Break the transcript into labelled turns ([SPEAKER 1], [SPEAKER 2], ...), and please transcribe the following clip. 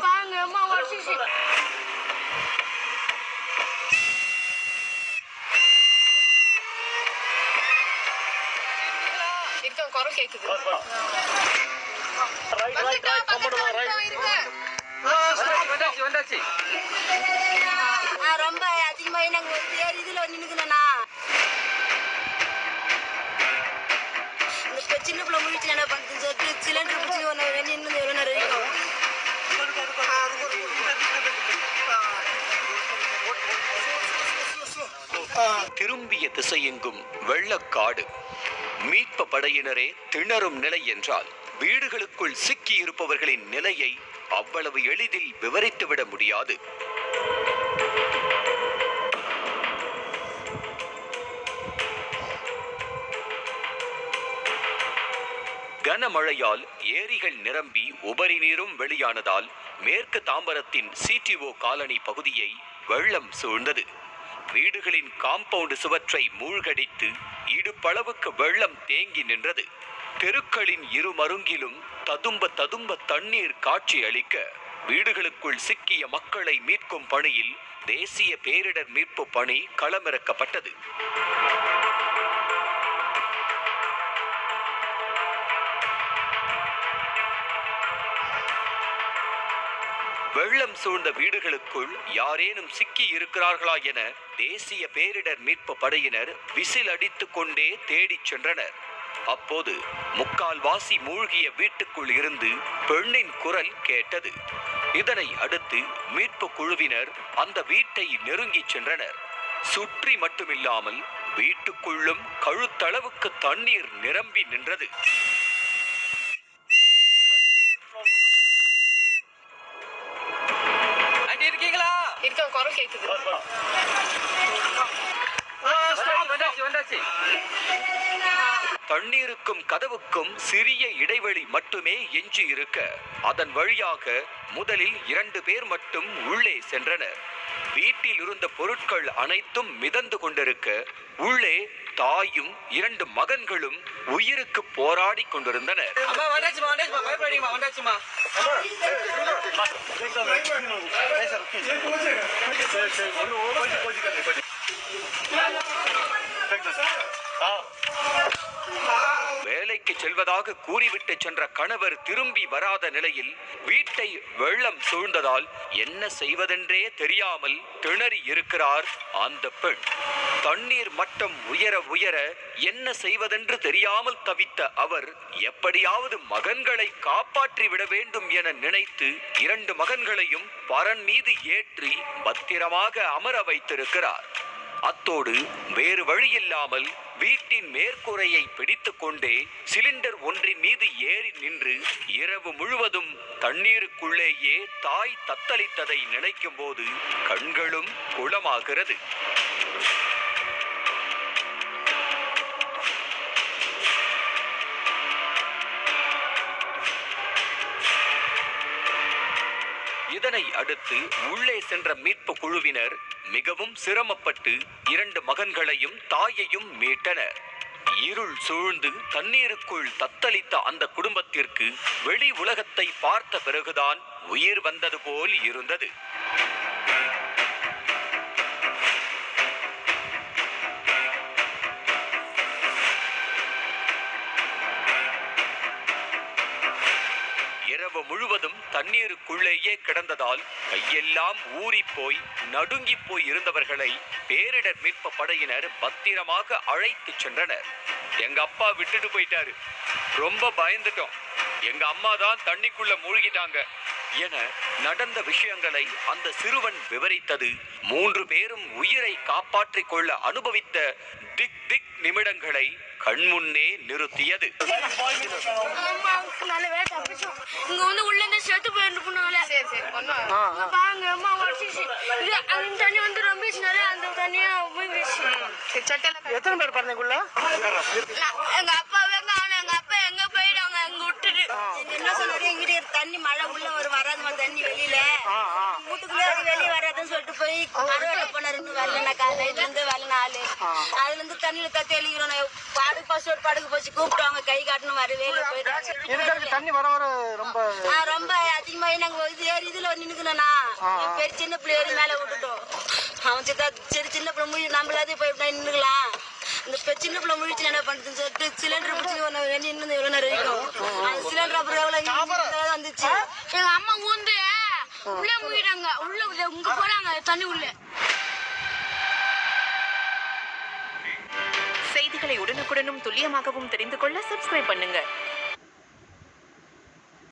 [SPEAKER 1] வாங்க அம்மா உடச்சிச்சு. இருக்க குரல் கேக்குது. ரொம்ப அதிகமா நாங்க இதுல நின்னுக்கலண்ணா. இந்த சின்ன பிள்ளை முடிச்சு என்ன பண்ணுது சொல்லிட்டு சிலிண்டர் பிடிச்சி நின்று எவ்வளோ நேரம் இருக்கும்.
[SPEAKER 2] திரும்பிய திசையெங்கும் வெள்ளக்காடு. மீட்பு படையினரே திணறும் நிலை என்றால் வீடுகளுக்குள் சிக்கி இருப்பவர்களின் நிலையை அவ்வளவு எளிதில் விவரித்துவிட முடியாது. கனமழையால் ஏரிகள் நிரம்பி உபரி நீரும் வெளியானதால் மேற்கு தாம்பரத்தின் சிடிஓ காலனி பகுதியை வெள்ளம் சூழ்ந்தது. வீடுகளின் காம்பவுண்ட் சுவற்றை மூழ்கடித்து இடுப்பளவுக்கு வெள்ளம் தேங்கி நின்றது. தெருக்களின் இருமருங்கிலும் ததும்ப ததும்ப தண்ணீர் காட்சி அளிக்க வீடுகளுக்குள் சிக்கிய மக்களை மீட்கும் பணியில் தேசிய பேரிடர் மீட்பு பணி களமிறக்கப்பட்டது. வெள்ளம் சூழ்ந்த வீடுகளுக்குள் யாரேனும் சிக்கி இருக்கிறார்களா என தேசிய பேரிடர் மீட்பு படையினர் விசில் அடித்துக் கொண்டே தேடிச் சென்றனர். அப்போது முக்கால்வாசி மூழ்கிய வீட்டுக்குள் இருந்து பெண்ணின் குரல் கேட்டது. இதனை அடுத்து மீட்பு குழுவினர் அந்த வீட்டை நெருங்கி சென்றனர். சுற்றி மட்டுமில்லாமல் வீட்டுக்குள்ளும் கழுத்தளவுக்கு தண்ணீர் நிரம்பி நின்றது.
[SPEAKER 1] இருக்க குரல் கேக்குது.
[SPEAKER 2] தண்ணீருக்கும் கதவுக்கும் சிறிய இடைவெளி மட்டுமே எஞ்சி இருக்க அதன் வழியாக முதலில் 2 பேர் மட்டும் உள்ளே சென்றனர். வீட்டில் இருந்த பொருட்கள் அனைத்தும் மிதந்து கொண்டிருக்க உள்ளே தாயும் 2 மகன்களும் உயிருக்கு போராடி கொண்டிருந்தனர். வேலைக்கு செல்வதாக கூறிவிட்டு சென்ற கணவர் திரும்பி வராத நிலையில் வீட்டை வெள்ளம் சூழ்ந்ததால் என்ன செய்வதென்றே தெரியாமல் திணறி இருக்கிறார் அந்த பெண். தண்ணீர் மட்டம் உயர உயர என்ன செய்வதென்று தெரியாமல் தவித்த அவர் எப்படியாவது மகன்களை காப்பாற்றி விட வேண்டும் என நினைத்து 2 மகன்களையும் பரன் மீது ஏற்றி பத்திரமாக அமர வைத்திருக்கிறார். அத்தோடு வேறு வழியில்லாமல் வீட்டின் மேற்கூரையை பிடித்துக் கொண்டே சிலிண்டர் ஒன்றின் மீது ஏறி நின்று இரவு முழுவதும் தண்ணீருக்குள்ளேயே தாய் தத்தளித்ததை நினைக்கும் போது கண்களும் குளமாகிறது. இதனை அடுத்து உள்ளே சென்ற மீட்பு குழுவினர் மிகவும் சிரமப்பட்டு 2 மகன்களையும் தாயையும் மீட்டனர். இருள் சூழ்ந்து தண்ணீருக்குள் தத்தளித்த அந்த குடும்பத்திற்கு வெளி உலகத்தை பார்த்த பிறகுதான் உயிர் வந்தது போல் இருந்தது. இரவு முழுவதும் தண்ணீருக்குள்ளேயே கிடந்ததால் கையெல்லாம் ஊறி போய் நடுங்கி போய் இருந்தவர்களை பேரிடர் மீட்பு படையினர் பத்திரமாக அழைத்து சென்றனர். எங்க அப்பா விட்டுட்டு போயிட்டாரு, ரொம்ப பயந்துட்டோம், எங்க அம்மா தான் தண்ணிக்குள்ள மூழ்கிட்டாங்க என நடந்த விஷயங்களை அந்த சிறுவன் விவரித்தது 3 பேரும் உயிரை காப்பாற்றிக் கொள்ள அனுபவித்த திக் திக் நிமிடங்களை கண்முன்னே நிறுத்தியது.
[SPEAKER 3] எத்தனை பேர் பண்ணக்குள்ள
[SPEAKER 1] எங்க அப்பா எங்க அப்பா எங்க போயிட்டாங்க, அங்க விட்டுட்டு என்ன சொன்னாரு, எங்கிட்ட தண்ணி மழை உள்ள ஒரு வராது வந்து தண்ணி வெளியில வீட்டுக்குள்ளே வெளியே வராதுன்னு சொல்லிட்டு போய் கருவாட்டை போனாரு. வரலனாக்கா நைட்ல இருந்து வரல ஆளு. அதுல இருந்து தண்ணியில தத்தி எழுகிறோம். பாடுக்கு பசோடு படுக்கு போச்சு கூப்பிட்டவங்க கை காட்டணும் வரவே இல்லை போயிட்டாங்க.
[SPEAKER 3] தண்ணி வர வர ரொம்ப
[SPEAKER 1] ரொம்ப அதிகமாகி நாங்க இது ஏறி இதுல நின்னுக்கணும்னா பெரிய சின்ன பிள்ளை ஏறி மேல விட்டுட்டோம். அவன் சரி சின்ன பிள்ளை முழி நம்மளாதே போய் நின்றுக்கலாம். இந்த சின்ன பிள்ளை முழிச்சு என்ன பண்ணுதுன்னு சொல்லிட்டு சிலிண்டர் பிடிச்சி நின்று எவ்வளவு நேரம் இருக்கும். அந்த சிலிண்டர் அப்புறம் எவ்வளவு வந்துச்சு.
[SPEAKER 4] எங்க அம்மா ஊந்து உள்ள மூடிட்டாங்க. உள்ள உங்க போறாங்க தண்ணி உள்ள.
[SPEAKER 5] செய்திகளை உடனுக்குடனும் துல்லியமாகவும் தெரிந்து கொள்ள சப்ஸ்கிரைப் பண்ணுங்க.